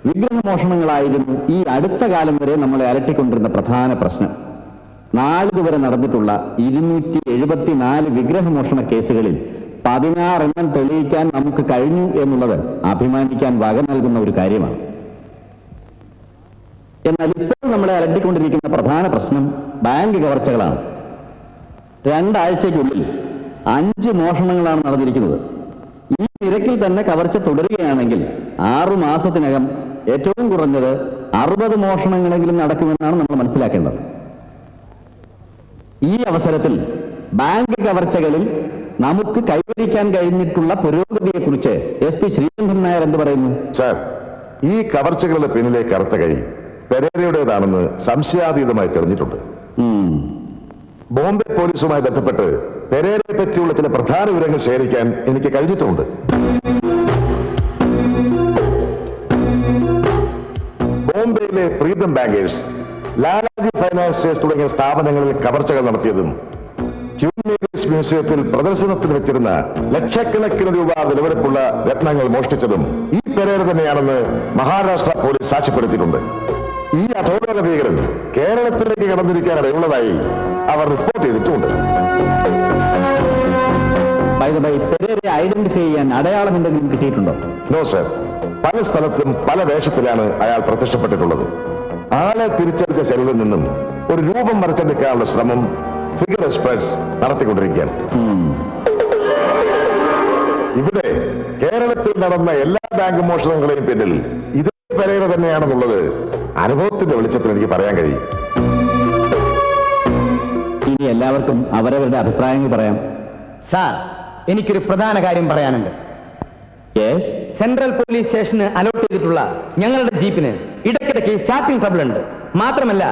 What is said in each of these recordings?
വിഗ്രഹമോഷണങ്ങളായിരുന്നു ഈ അടുത്ത കാലം വരെ നമ്മളെ അലട്ടിക്കൊണ്ടിരുന്ന പ്രധാന പ്രശ്നം. നാളിതുവരെ നടന്നിട്ടുള്ള 274 വിഗ്രഹമോഷണ കേസുകളിൽ 16 എണ്ണം തെളിയിക്കാൻ നമുക്ക് കഴിഞ്ഞു എന്നുള്ളത് അഭിമാനിക്കാൻ വക നൽകുന്ന ഒരു കാര്യമാണ്. എന്നാൽ ഇപ്പോൾ നമ്മളെ അലട്ടിക്കൊണ്ടിരിക്കുന്ന പ്രധാന പ്രശ്നം ബാങ്ക് കവർച്ചകളാണ്. 2 ആഴ്ചയ്ക്കുള്ളിൽ 5 മോഷണങ്ങളാണ് നടന്നിരിക്കുന്നത്. ഈ നിരക്കിൽ തന്നെ കവർച്ച തുടരുകയാണെങ്കിൽ 6 മാസത്തിനകം ഏറ്റവും കുറഞ്ഞത് 60 മോഷണങ്ങളെങ്കിലും നടക്കുമെന്നാണ് നമ്മൾ മനസ്സിലാക്കേണ്ടത്. ഈ അവസരത്തിൽ ബാങ്ക് കവർച്ചകളിൽ നമുക്ക് കൈവരിക്കാൻ കഴിഞ്ഞിട്ടുള്ള പുരോഗതിയെക്കുറിച്ച് SP ശ്രീകണ്ഠൻ നായർ എന്ത് പറയുന്നു? സാർ, ഈ കവർച്ചകളുടെ പിന്നിലെ കറുത്ത കൈ പെരേരയുടേതാണെന്ന് സംശയാതീതമായി തെളിഞ്ഞിട്ടുണ്ട്. ബോംബെ പോലീസുമായി ബന്ധപ്പെട്ട് പെരേരയെ പറ്റിയുള്ള ചില പ്രധാന വിവരങ്ങൾ ശേഖരിക്കാൻ എനിക്ക് കഴിഞ്ഞിട്ടുണ്ട്. ബോംബെയിലെ പ്രീതം ബാങ്കേഴ്സ്, ലാലാജി ഫൈനാൻസിയേഴ്സ് തുടങ്ങിയ സ്ഥാപനങ്ങളിൽ കവർച്ചകൾ നടത്തിയതും ഹ്യൂമനിറ്റീസ് മ്യൂസിയത്തിൽ പ്രദർശനത്തിന് വെച്ചിരുന്ന ലക്ഷക്കണക്കിന് രൂപ വിലവെടുപ്പുള്ള രത്നങ്ങൾ മോഷ്ടിച്ചതും ഈ പെരേര തന്നെയാണെന്ന് മഹാരാഷ്ട്ര പോലീസ് സാക്ഷ്യപ്പെടുത്തിയിട്ടുണ്ട്. ഈ അധോലോക ഭീകരൻ കേരളത്തിലേക്ക് കടന്നിരിക്കാനിടയുള്ളതായി അവർ റിപ്പോർട്ട് ചെയ്തിട്ടുമുണ്ട്. പെരേരയെ ഐഡന്റിഫൈ ചെയ്യാൻ അടയാളം എന്തെങ്കിലും കിട്ടിയിട്ടുണ്ടോ? നോ സർ, പല സ്ഥലത്തും പല വേഷത്തിലാണ് അയാൾ പ്രത്യക്ഷപ്പെട്ടിട്ടുള്ളത്. ആളെ തിരിച്ചറിഞ്ഞ ശരീരത്തിൽ നിന്നും ഒരു രൂപം വരച്ചെടുക്കാനുള്ള ശ്രമം ഫിഗർ എക്സ്പെർട്സ് നടത്തിക്കൊണ്ടിരിക്കുകയാണ്. ഇവിടെ കേരളത്തിൽ നടന്ന എല്ലാ ബാങ്ക് മോഷണങ്ങളെയും പിന്നിൽ ഇതേ പെരേര തന്നെയാണെന്നുള്ളത് അനുഭവത്തിന്റെ വെളിച്ചത്തിൽ എനിക്ക് പറയാൻ കഴിയും. ഇനി എല്ലാവർക്കും അവരവരുടെ അഭിപ്രായങ്ങൾ പറയാം. സാർ, എനിക്കൊരു പ്രധാന കാര്യം പറയാനുണ്ട്. സെൻട്രൽ പോലീസ് സ്റ്റേഷന് അലോട്ട് ചെയ്തിട്ടുള്ള ഞങ്ങളുടെ ജീപ്പിന് ഇടയ്ക്കിടയ്ക്ക് സ്റ്റാർട്ടിംഗ് ട്രബിൾ ഉണ്ട്. മാത്രമല്ല,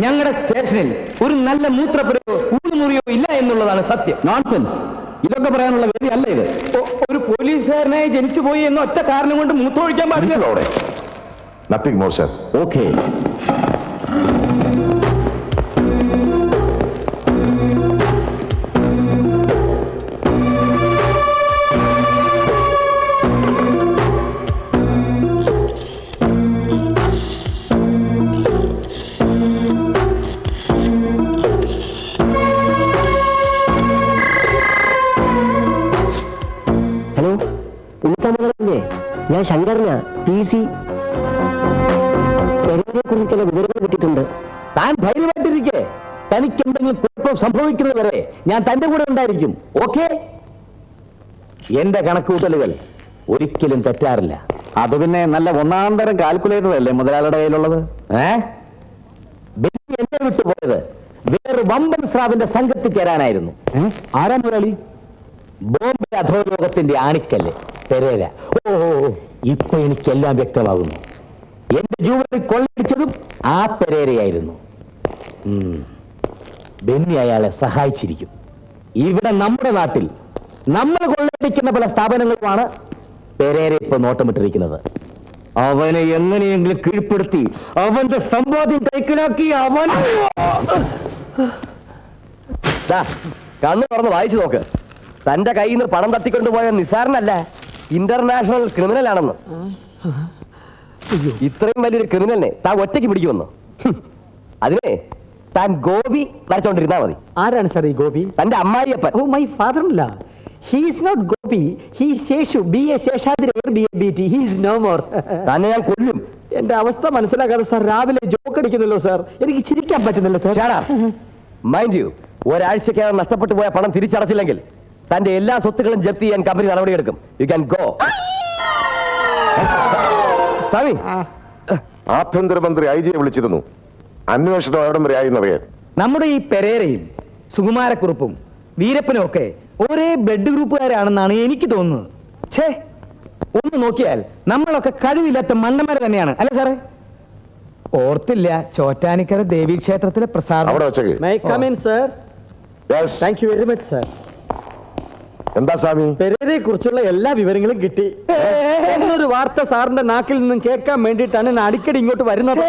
ഞങ്ങളുടെ സ്റ്റേഷനിൽ ഒരു നല്ല മൂത്രപ്പുരയോ ഊണുമുറിയോ ഇല്ല എന്നുള്ളതാണ് സത്യം. നോൺസെൻസ്. ഇതൊക്കെ പറയാനുള്ള വേദി അല്ല ഇത്. ഒരു പോലീസുകാരനായി ജനിച്ചുപോയി എന്ന ഒറ്റ കാരണം കൊണ്ട് മൂത്രമൊഴിക്കാൻ പാടില്ല. Nothing more sir. ഓക്കെ. ഞാൻ ശങ്കരനാ, PC. പെരേരയെ കുറിച്ച് ചില വിവരങ്ങൾ കിട്ടിയിട്ടുണ്ട്. താൻ ധൈര്യമായിട്ടിരിക്കെ. തനിക്ക് എന്തെങ്കിലും കുഴപ്പം സംഭവിക്കുന്നത് വരെ ഞാൻ തന്റെ കൂടെ ഉണ്ടായിരിക്കും. ഓക്കെ? എന്റെ കണക്കുകൂട്ടലുകൾ ഒരിക്കലും തെറ്റാറില്ല. അത് പിന്നെ നല്ല ഒന്നാന്തരം കാൽക്കുലേറ്റർ അല്ലേ മുതലാളിയുടെ കയ്യിലുള്ളത്? ബെന്നി എന്നെ വിട്ടുപോയത് വേറെ വമ്പൻ സ്രാവിന്റെ സംഘത്തിൽ ചേരാനായിരുന്നു. ആരാ മുതലാളി? ബോംബെ അധോലോകത്തിന്റെ ആണിക്കല്ല് പെരേര. ഇപ്പൊ എനിക്കെല്ലാം വ്യക്തമാകുന്നു. എന്റെ ജൂവലറി കൊള്ളടിച്ചതും ആ പെരേരയായിരുന്നു. ബെന്നി അയാളെ സഹായിച്ചിരിക്കും. ഇവിടെ നമ്മുടെ നാട്ടിൽ നമ്മൾ കൊള്ളടിക്കുന്ന പല സ്ഥാപനങ്ങളുമാണ് പെരേര ഇപ്പൊ നോട്ടമിട്ടിരിക്കുന്നത്. അവനെ എങ്ങനെയെങ്കിലും കീഴ്പ്പെടുത്തി അവന്റെ സമ്പാദ്യം കൈക്കലാക്കി അവൻ കണ്ണു തുറന്ന് വായിച്ചു നോക്ക്. തന്റെ കയ്യിൽ നിന്ന് പണം തട്ടിക്കൊണ്ടുപോയ നിസാറിനല്ല, ഇന്റർനാഷണൽ ക്രിമിനൽ ആണെന്ന്. ഇത്രയും വലിയൊരു ക്രിമിനലിനെ താൻ ഒറ്റയ്ക്ക് പിടിക്കുമെന്നോ? അതിനെ താൻ ഗോപി വരച്ചോണ്ടിരുന്നാ മതി. ആരാണ് സാർ ഈ ഗോപി? തന്റെ അമ്മായിയപ്പൻ. Oh, my father-in-law. He is not Gopi. He is Sheshu. B.A. Sheshadri, B.A.B.T. He is no more. തന്നെ ഞാൻ കൊല്ലും. എന്റെ അവസ്ഥ മനസ്സിലാക്കാതെ സാർ രാവിലെ ജോക്ക് അടിക്കുന്നല്ലോ സാർ. എനിക്ക് ചിരിക്കാൻ പറ്റുന്നില്ല സാർ. മൈൻഡ് യു, ഒരാഴ്ചക്കകം നഷ്ടപ്പെട്ടു പോയ പണം തിരിച്ചടച്ചില്ലെങ്കിൽ തന്റെ എല്ലാ സ്വത്തുക്കളും ജപ്തി ചെയ്യാൻ കമ്പനി നടപടിയെടുക്കും. You can go. സ്വാമി, ആഭ്യന്തരമന്ത്രി IG വിളിച്ചിരുന്നു. അന്വേഷണം എവിടം വരെ ആയെന്നറിയാൻ. നമ്മുടെ ഈ പെരേരയും സുകുമാരക്കുറുപ്പും വീരപ്പനും ഒക്കെ ഒരേ ബ്ലഡ് ഗ്രൂപ്പുകാരാണെന്നാണ് എനിക്ക് തോന്നുന്നത്. ഛേ, ഒന്ന് നോക്കിയാൽ നമ്മളൊക്കെ കഴിവില്ലാത്ത മണ്ണന്മാര് തന്നെയാണ്, അല്ലെ സാറേ? ഓർത്തില്ല ചോറ്റാനിക്കര ദേവീക്ഷേത്രത്തിലെ പ്രസാദം. May I come in, sir? Yes. Thank you very much, sir. എന്താ സ്വാമി? പെരേരയെ കുറിച്ചുള്ള എല്ലാ വിവരങ്ങളും കിട്ടി. എന്നൊരു വാർത്ത സാറിന്റെ നാക്കിൽ നിന്നും കേൾക്കാൻ വേണ്ടിയിട്ടാണ് ഞാൻ അടിക്കടി ഇങ്ങോട്ട് വരുന്നത്.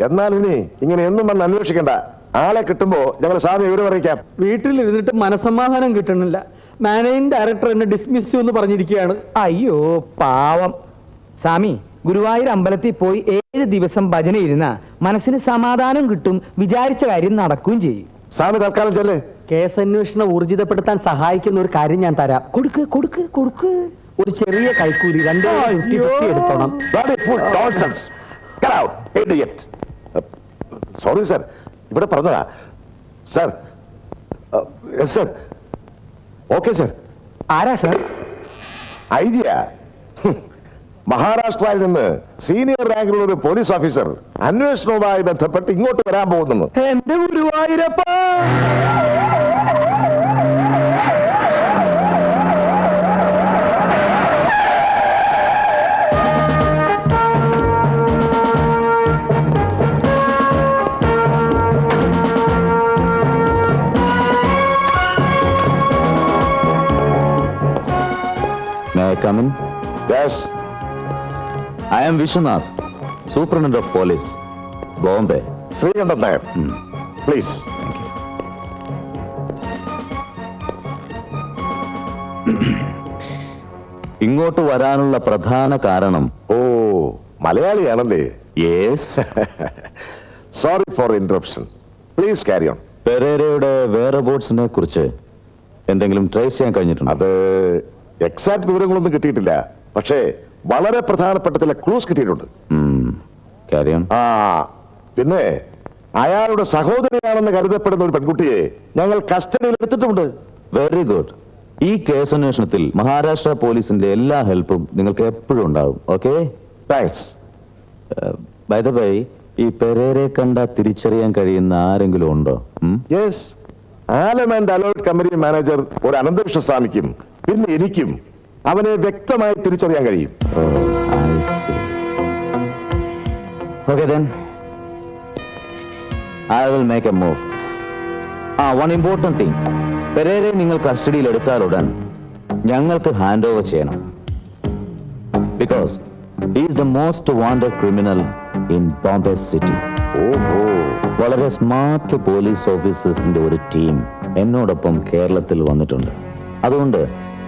എന്നാൽ ഇനി ഇങ്ങനെ എന്നും വന്ന് അന്വേഷിക്കണ്ട. ആളെ കിട്ടുമ്പോ ഞങ്ങൾ സ്വാമി വിവരം അറിയിക്കാം. വീട്ടിലിരുന്നിട്ട് മനസ്സമാധാനം കിട്ടണില്ല. മാനേജിംഗ് ഡയറക്ടർ എന്നെ ഡിസ്മിസ് എന്ന് പറഞ്ഞിരിക്കുകയാണ്. അയ്യോ പാവം. സ്വാമി, ഗുരുവായൂർ അമ്പലത്തിൽ പോയി 7 ദിവസം ഭജന ഇരുന്ന മനസ്സിന് സമാധാനം കിട്ടും, വിചാരിച്ച കാര്യം നടക്കുകയും ചെയ്യും. സ്വാമി തൽക്കാലം ചെല്ലേ. കേസന്വേഷണം ഊർജിതപ്പെടുത്താൻ സഹായിക്കുന്ന ഒരു കാര്യം ഞാൻ തരാം. കൊടുക്ക് കൊടുക്ക് കൊടുക്ക്. ഒരു ചെറിയ കൈക്കൂലി 2 എടുത്തോണം. സോറി സർ, ഇവിടെ പറഞ്ഞതാ സർ. Sir okay sir. ആരാ സാർ? ഐഡിയ. മഹാരാഷ്ട്രയിൽ നിന്ന് സീനിയർ റാങ്കിലുള്ള ഒരു പോലീസ് ഓഫീസർ അന്വേഷണവുമായി ബന്ധപ്പെട്ട് ഇങ്ങോട്ട് വരാൻ പോകുന്നു. എന്റെ ഗുരുവായൂരപ്പ. May I come in? Yes. I am Vishwanath, Superintendent of Police, Bombay. Sreekantan Nair, please. Thank you. ഇങ്ങോട്ട് വരാനുള്ള പ്രധാന കാരണം ഓ, മലയാളിയാണല്ലേ? Yes, sorry for interruption. Please carry on. പെരേരയുടെ വേറബോട്ട്സിനെ കുറിച്ച് എന്തെങ്കിലും ട്രേസ് ചെയ്യാൻ കഴിഞ്ഞിട്ടുണ്ടോ? അത് എക്സാക്ട് വിവരങ്ങളൊന്നും കിട്ടിയിട്ടില്ല, പക്ഷേ വളരെ പ്രധാനപ്പെട്ട ചില ക്ലൂസ് കിട്ടിയിട്ടുണ്ട്. Carry on. ആ, പിന്നെ അയാളുടെ സഹോദരിയാണെന്ന് കരുതപ്പെടുന്ന ഒരു പെൺകുട്ടിയെ ഞങ്ങൾ കസ്റ്റഡിയിൽ എടുത്തിട്ടുണ്ട്. Very good. ഈ കേസ് അന്വേഷണത്തിൽ മഹാരാഷ്ട്ര പോലീസിന്റെ എല്ലാ ഹെൽപ്പും നിങ്ങൾക്ക് എപ്പോഴും ഉണ്ടാവും. Okay, thanks. By the by, ഈ പെരേരെ കണ്ട തിരിച്ചറിയാൻ കഴിയുന്ന ആരെങ്കിലും ഉണ്ടോ? യെസ്, ആലം ആൻഡ് അലോട്ട് കമ്പനി മാനേജർ ഒരു അനന്തകൃഷ്ണസ്വാമിക്കും പിന്നെ എനിക്കും അവനെ വ്യക്തമായി തിരിച്ചറിയാൻ കഴിയും. Okay then, I will make a move. One important thing. പെരേരെ നിങ്ങൾ കസ്റ്റഡിയിൽ എടുത്താൽ ഉടൻ ഞങ്ങൾക്ക് ഹാൻഡ് ഓവർ ചെയ്യണം. Because he is the most wanted criminal in Bombay city. ഓഹോ, വളരെ സ്മാർട്ട് പോലീസ് ഓഫീസേഴ്സിന്റെ ഒരു ടീം എന്നോടൊപ്പം കേരളത്തിൽ വന്നിട്ടുണ്ട്. അതുകൊണ്ട്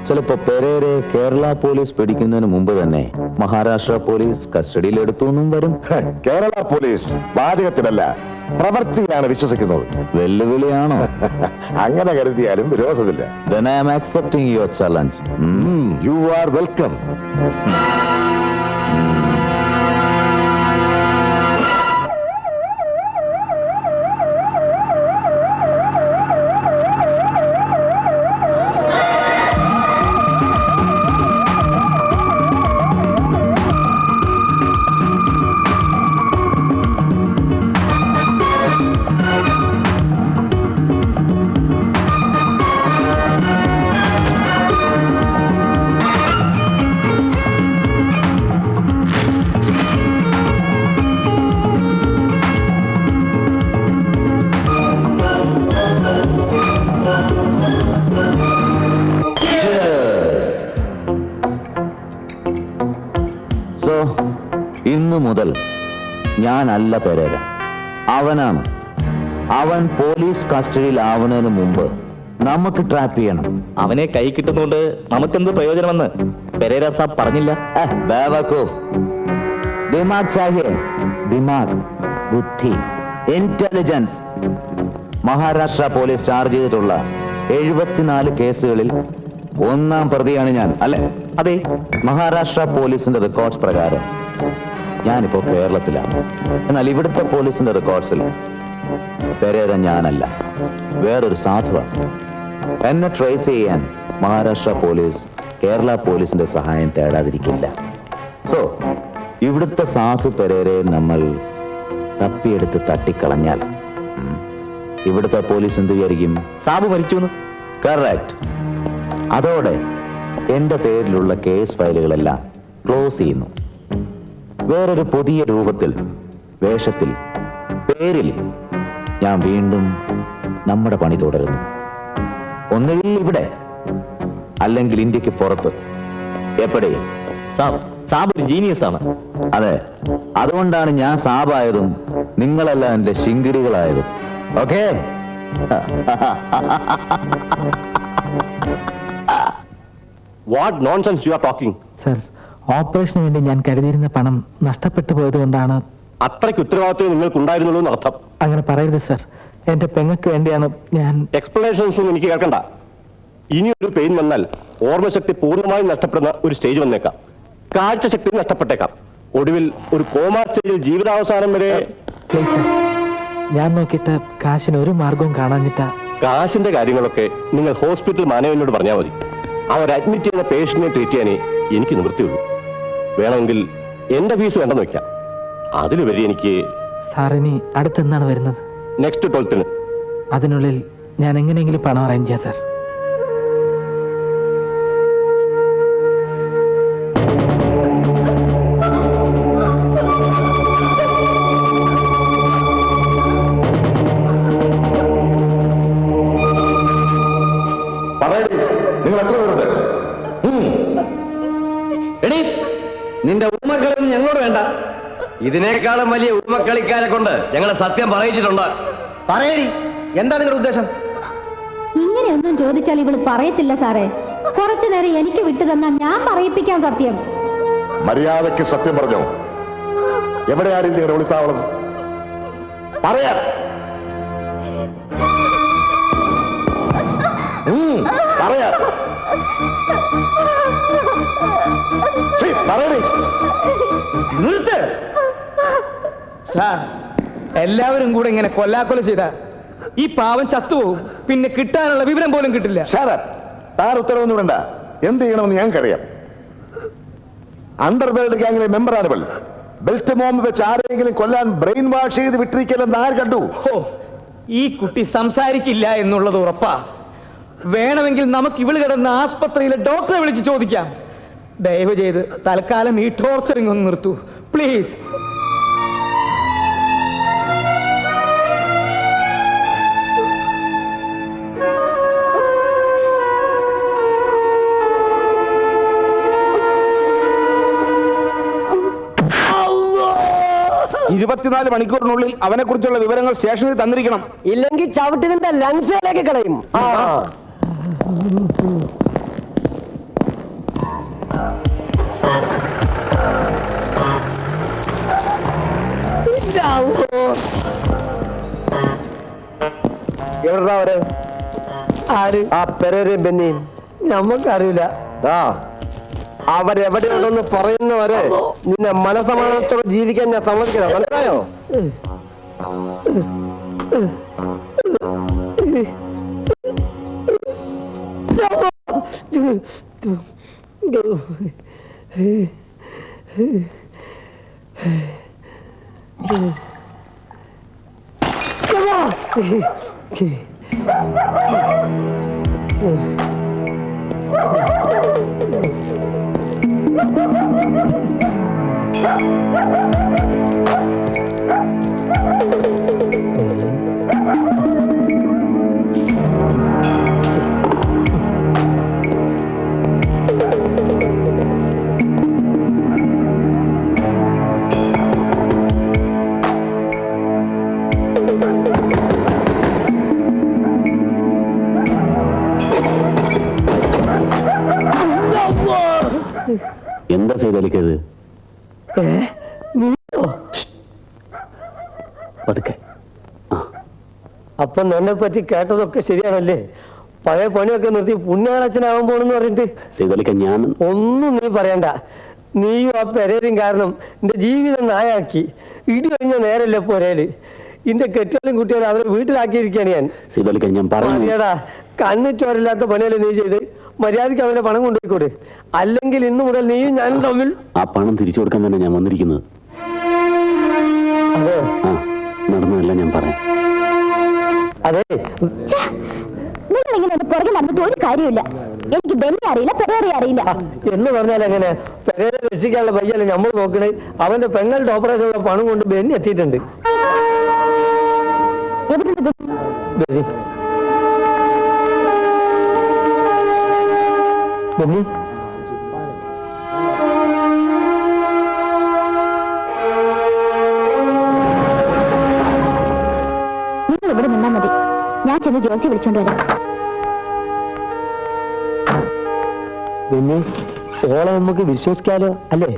ചിലപ്പോ പെരേരെ കേരള പോലീസ് പിടിക്കുന്നതിന് മുമ്പ് തന്നെ മഹാരാഷ്ട്ര പോലീസ് കസ്റ്റഡിയിൽ എടുത്തുവെന്നും വരും. കേരള പോലീസ് വാചകത്തിലല്ല, പ്രവൃത്തിയിലാണ് വിശ്വസിക്കുന്നത്. വെല്ലുവിളിയാണോ? അങ്ങനെ കരുതിയാലും വിരോധമില്ല. Then I am accepting your challenge. You are welcome. ഇന്നു മുതൽ ഞാനല്ല പെരേര, അവനാണ്. അവൻ പോലീസ് കസ്റ്റഡിയിൽ ആവുന്നതിന് മുമ്പ് നമുക്ക് ട്രാപ്പ് ചെയ്യണം. അവനെ കൈ കിട്ടുന്നോണ്ട് നമുക്കെന്ത് പ്രയോജനമെന്ന് പെരേര സാബ് പറഞ്ഞില്ല. ബേവക്കൂഫ്. ദിമാഗ് ചാഹിയേ, ദിമാഗ്, ബുദ്ധി, ഇന്റലിജൻസ്. മഹാരാഷ്ട്ര പോലീസ് ചാർജ് ചെയ്തിട്ടുള്ള 74 കേസുകളിൽ 1-ാം പ്രതിയാണ് ഞാൻ, അല്ലെ? അതെ. മഹാരാഷ്ട്ര പോലീസിന്റെ റെക്കോർഡ്സ് പ്രകാരം ഞാനിപ്പോ കേരളത്തിലാണ്. എന്നാൽ ഇവിടുത്തെ പോലീസിന്റെ റെക്കോർഡ്സിൽ പെരേര ഞാനല്ല, വേറൊരു സാധുവാണ്. എന്നെ ട്രേസ് ചെയ്യാൻ മഹാരാഷ്ട്ര പോലീസ് കേരള പോലീസിന്റെ സഹായം തേടാതിരിക്കില്ല. സോ ഇവിടുത്തെ സാധു പെരേരെ നമ്മൾ തപ്പിയെടുത്ത് തട്ടിക്കളഞ്ഞാൽ ഇവിടുത്തെ പോലീസ് എന്ത് വിചാരിക്കും? സാബ് മരിച്ചു. കറക്റ്റ്. അതോടെ എന്റെ പേരിലുള്ള കേസ് ഫയലുകളെല്ലാം ക്ലോസ് ചെയ്യുന്നു. വേറൊരു പുതിയ രൂപത്തിൽ, വേഷത്തിൽ, പേരിൽ ഞാൻ വീണ്ടും നമ്മുടെ പണി തുടരുന്നു. ഒന്നുകിൽ ഇവിടെ, അല്ലെങ്കിൽ ഇന്ത്യക്ക് പുറത്ത്. എപ്പടി? സാബ് ഒരു ജീനിയസ് ആണ്. അതെ, അതുകൊണ്ടാണ് ഞാൻ സാബായതും നിങ്ങളെല്ലാം എന്റെ ശിങ്കിടികളായതും. Okay? What nonsense you are talking? Sir, ഓപ്പറേഷന് വേണ്ടി ഞാൻ കരുതിയിരുന്ന പണം നഷ്ടപ്പെട്ടു പോയതുകൊണ്ടാണ്. അത്രയ്ക്ക് ഉത്തരവാദിത്വം നിങ്ങൾക്കുണ്ടായിരുന്നുള്ളൂ എന്നർത്ഥം. അങ്ങനെ പറയരുത് സർ. എന്റെ പെങ്ങൾക്ക് വേണ്ടിയാണ് ഞാൻ. എക്സ്പ്ലനേഷൻസ് ഒന്നും എനിക്ക് കേൾക്കണ്ട. ഇനിയൊരു പെയിൻ വന്നാൽ ഓർമ്മശക്തി പൂർണ്ണമായും നഷ്ടപ്പെടുന്ന ഒരു സ്റ്റേജ് വന്നേക്കാം. കാഴ്ചശക്തി നഷ്ടപ്പെട്ടേക്കാം. ഒടുവിൽ ഒരു കോമാ സ്റ്റേജിൽ ജീവിതാവസാനം വരെ. പ്ലീസ് സർ, ഞാൻ നോക്കിയിട്ട് കാശിന് ഒരു മാർഗവും കാണാഞ്ഞിട്ടാ. കാശിന്റെ കാര്യങ്ങളൊക്കെ നിങ്ങൾ ഹോസ്പിറ്റൽ മാനേജ്മെന്റിനോട് പറഞ്ഞാൽ മതി. അവർ അഡ്മിറ്റ് ചെയ്യുന്ന പേഷ്യന്റിനെ ട്രീറ്റ് ചെയ്യാനേ എനിക്ക് നിവൃത്തിയുള്ളൂ. വേണമെങ്കിൽ എന്റെ ഫീസ് വേണ്ടെന്ന് വെക്കാം. അതിലുപരി എനിക്ക്. സാറിനി അടുത്തെന്നാണ് വരുന്നത്? Next 12th. അതിനുള്ളിൽ ഞാൻ എങ്ങനെയെങ്കിലും പണം അറേഞ്ച് ചെയ്യാം സാർ. നിങ്ങൾ എത്ര പേരുണ്ട്? എടീ, നിന്റെ ഉമ്മക്കളൊന്നും ഞങ്ങളോട് വേണ്ട. ഇതിനേക്കാളും വലിയ ഉമ്മക്കളിക്കാരെ കൊണ്ട് ഞങ്ങളെ സത്യം പറയിച്ചിട്ടുണ്ട്. പറയടി, എന്താ നിങ്ങളുടെ ഉദ്ദേശം? ഇങ്ങനെയൊന്നും ചോദിച്ചാൽ ഇവള് പറയത്തില്ല സാറേ. കുറച്ചു നേരം എനിക്ക് വിട്ടു തന്നാൽ ഞാൻ പറയിപ്പിക്കാൻ സത്യം. മര്യാദയ്ക്ക് സത്യം പറഞ്ഞോ. എവിടെയാരും നിങ്ങളുടെ ഒളിത്താവളം? പറയാ. പറയാ. പറയണേ. നിർത്ത് സാർ. എല്ലാവരും കൂടെ ഇങ്ങനെ കൊല്ലാക്കൊല ചെയ്ത ഈ പാവം ചത്തുപോകും. പിന്നെ കിട്ടാനുള്ള വിവരം പോലും കിട്ടില്ല. താൻ ഉത്തരവൊന്നും വേണ്ട. എന്ത് ചെയ്യണമെന്ന് ഞങ്ങൾക്കറിയാം. അണ്ടർവേൾഡ് ഗാങ്ങിലെ മെമ്പറാണ് ഇവൾ. ബെൽറ്റ് ബോംബ് വെച്ച് ആരെങ്കിലും കൊല്ലാൻ ബ്രെയിൻ വാഷ് ചെയ്ത് വിട്ടിരിക്കലെന്ന് ആര് കണ്ടു? ഈ കുട്ടി സംസാരിക്കില്ല എന്നുള്ളത് ഉറപ്പാ. വേണമെങ്കിൽ നമുക്ക് ഇവള് കിടന്ന ആസ്പത്രിയിലെ ഡോക്ടറെ വിളിച്ച് ചോദിക്കാം. ദയവ് ചെയ്ത് തൽക്കാലം ഈ ടോർച്ചറിംഗ് ഒന്ന് നിർത്തൂ പ്ലീസ്. ഇരുപത്തിനാല് മണിക്കൂറിനുള്ളിൽ അവനെ കുറിച്ചുള്ള വിവരങ്ങൾ സ്റ്റേഷനിൽ തന്നിരിക്കണം. ഇല്ലെങ്കിൽ ചവിട്ടിന്റെ ലങ്സിലേക്ക് കളയും. എവിടാ അവര്? ആര്? ആ പെരേരയും ബെന്നിയും. നമ്മക്കറിയില്ല. അവരെവിടെയുണ്ടെന്ന് പറയുന്നവരെ നിന്നെ മനസമാധാനത്തോടെ ജീവിക്കാൻ ഞാൻ സമ്മതിക്കണം. മനസ്സിലായോ? എന്താ ചെയ്തലിക്കത്? പതുക്കെ. അപ്പൊ എന്നെ പറ്റി കേട്ടതൊക്കെ ശരിയാണല്ലേ? പഴയ പണിയൊക്കെ നിർത്തി പുണ്യാളച്ചനാവാൻ പോണെന്ന് പറഞ്ഞിട്ട്. ചെയ്തലിക്ക ഞാൻ ഒന്നും നീ പറയണ്ട. നീയും ആ പെരേരും കാരണം എന്റെ ജീവിതം നായാക്കി. ഇടി കഴിഞ്ഞ നേരല്ലേ പോരേല്. ഇന്റെ കെട്ടിയാലും കുട്ടിയാലും അവരെ വീട്ടിലാക്കിയിരിക്കാണ് ഞാൻ. ചെയ്തലിക്ക ഞാൻ പറയടാ, കണ്ണു ചോരില്ലാത്ത പണിയല്ലേ നീ ചെയ്ത്. മര്യാദയ്ക്ക് അവന്റെ പണം കൊണ്ടുപോയിക്കോട്. അല്ലെങ്കിൽ ഇന്നു മുതൽ നീയും ഞാനും തമ്മിൽ. ആ പണം തിരിച്ചു കൊടുക്കാൻ തന്നെ ഞാൻ വന്നിരിക്കുന്നത്. അതെ, നടന്നതല്ല ഞാൻ പറയാം. അതെ, നിങ്ങൾ ഇങ്ങനെ എന്റെ പുറകെ നടന്നിട്ട് ഒരു കാര്യമില്ല. എനിക്ക് ബെന്നി അറിയില്ല, പെരേറി അറിയില്ല എന്ന് പറഞ്ഞാൽ എങ്ങനെ? പെരേരെ രക്ഷിക്കാനുള്ള പയ്യല്ലേ നമ്മൾ നോക്കണേ. അവന്റെ പെങ്ങളുടെ ഓപ്പറേഷനുള്ള പണം കൊണ്ട് ബെന്നി എത്തിയിട്ടുണ്ട്. എവിടെയുണ്ട് ബെന്നി? ബെന്നി, നിങ്ങൾ ഇവിടെ നിന്നാ മതി. ഞാൻ ചെന്ന് ജോസി വിളിച്ചോണ്ട് വരാം. ബെന്നി, ഓളെ നമുക്ക് വിശ്വസിക്കാലോ അല്ലേ?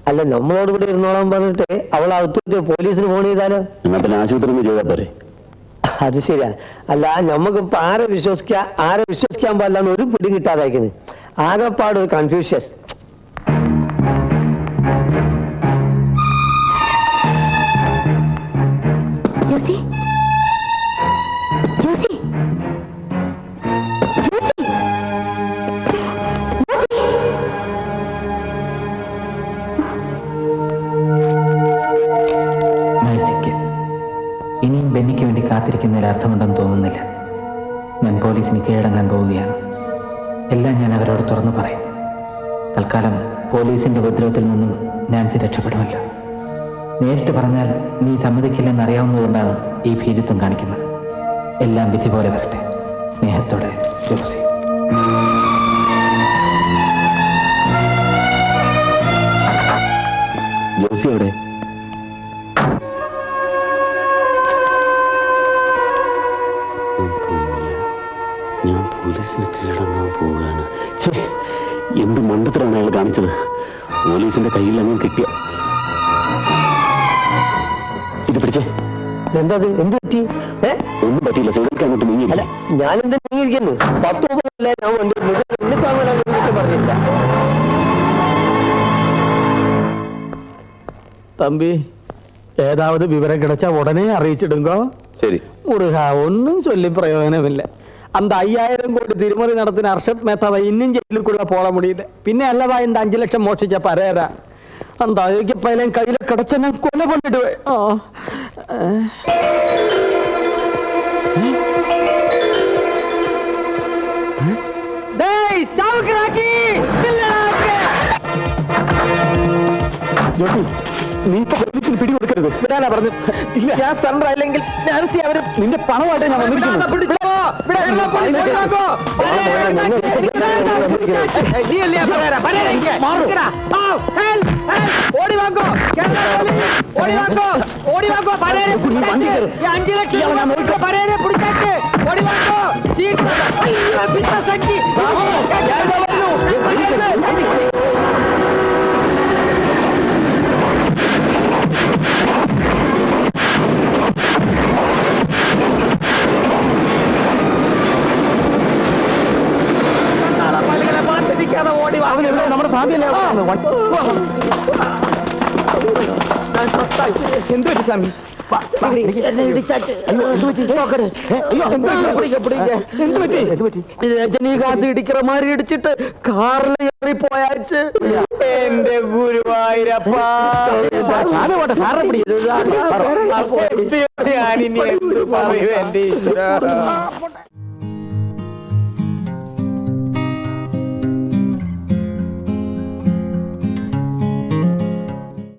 അല്ല നമ്മളോട് കൂടെ ഇരുന്നോളാൻ പറഞ്ഞിട്ട് അവൾ അകത്തോട്ട് പോലീസിന് ഫോൺ ചെയ്താലോ? എന്നാ പിന്നെ ആശുപത്രി ചെയ്താൽ പോരെ? അത് ശരിയാ. അല്ല നമുക്കിപ്പോ ആരെ വിശ്വസിക്കാൻ പാടില്ലെന്ന് ഒരു പിടി കിട്ടാതായിക്കുന്നു. ആകെപ്പാട് ഒരു കൺഫ്യൂഷ്യസ്. ജോസി ജോസി ജോസി ജോസി മേഴ്സിക്ക് ഇനിയും ബെന്നിക്ക് വേണ്ടി കാത്തിരിക്കുന്നതിൽ അർത്ഥമുണ്ടെന്ന് തോന്നുന്നില്ല. ഞാൻ പോലീസിന് കീഴടങ്ങാൻ പോവുകയാണ്. എല്ലാം ഞാൻ അവരോട് തുറന്നു പറയും. തൽക്കാലം പോലീസിന്റെ ഉപദ്രവത്തിൽ നിന്നും നാൻസി രക്ഷപ്പെടുമല്ലോ. നേരിട്ട് പറഞ്ഞാൽ നീ സമ്മതിക്കില്ലെന്ന് അറിയാവുന്നതുകൊണ്ടാണ് ഈ ഭീരുത്വം കാണിക്കുന്നത്. എല്ലാം വിധി പോലെ വരട്ടെ. സ്നേഹത്തോടെ ജോസി. ജോസി എവിടെ? ഞാൻ പോലീസിന് കീഴടങ്ങാൻ പോവുകയാണ്. എന്ത് മണ്ടത്തിലാണ് അയാൾ കാണിച്ചത്? പോലീസിന്റെ കയ്യിൽ അങ്ങ് കിട്ടിയ ഇത് പിടിച്ചേ. എന്താ എന്ത് പറ്റി? ഒന്നും പറ്റിയില്ല. സൈഡിലേക്ക് അങ്ങോട്ട് നീങ്ങിയില്ല. അല്ല ഞാനെന്താ നീങ്ങിയിരിക്കുന്നു? 10 മുതലേ ഞാൻ വണ്ടി പറഞ്ഞില്ല. தம்பி ஏதாவது விவரம் கிடைச்சா உடனே அறிவிச்சிடுங்க. ശരി. முருகா ஒன்னும் சொல்லி பிரயோஜனமில்ல. அந்த 5000 கோடி திருமதி நடத்தின அர்ஷத் மேத்தாவை இன்னும் ஜெயிலுக்குள்ள போட முடியல. பின்ன அல்லவா இந்த 5 லட்சம் மோஷிச்ச பரேரா. அந்த அயோக்கிய பையன் கையில கிடைச்ச நான் கொலை பண்ணிடுவேன். டேய் சாவுக்குறாக்கி ജോസി, നീ ഇപ്പൊ പോലീസിന് പിടി കൊടുക്കരുത്. വിടാനാ പറഞ്ഞു. ഇല്ല ഞാൻ സറണ്ടർ ആയില്ലെങ്കിൽ നാൻസി അവര് നിന്റെ പണമായിട്ട് ഞാൻ വന്നിരിക്കുന്നു. ഓടി വാങ്ങോ ഓടി വാങ്ങോ ഓടി വാങ്ങോ പരേരെ 5 ലക്ഷം പരേരെ പിടിച്ചാക്ക് ഓടി വാങ്ങോ സഖി ഓടി നമ്മുടെ സാധ്യത എന്ത് പറ്റി സ്വാമി? രജനീകാന്ത് ഇടിக்கிற மாதிரி ഇടിച്ചിട്ട് കാറിൽ ഏറി പോയാച്ച്. എന്റെ ഗുരുവായൂരപ്പാ ഞാനിനി എന്ത് പറയൂ എന്റെ ഈശ്വരാ.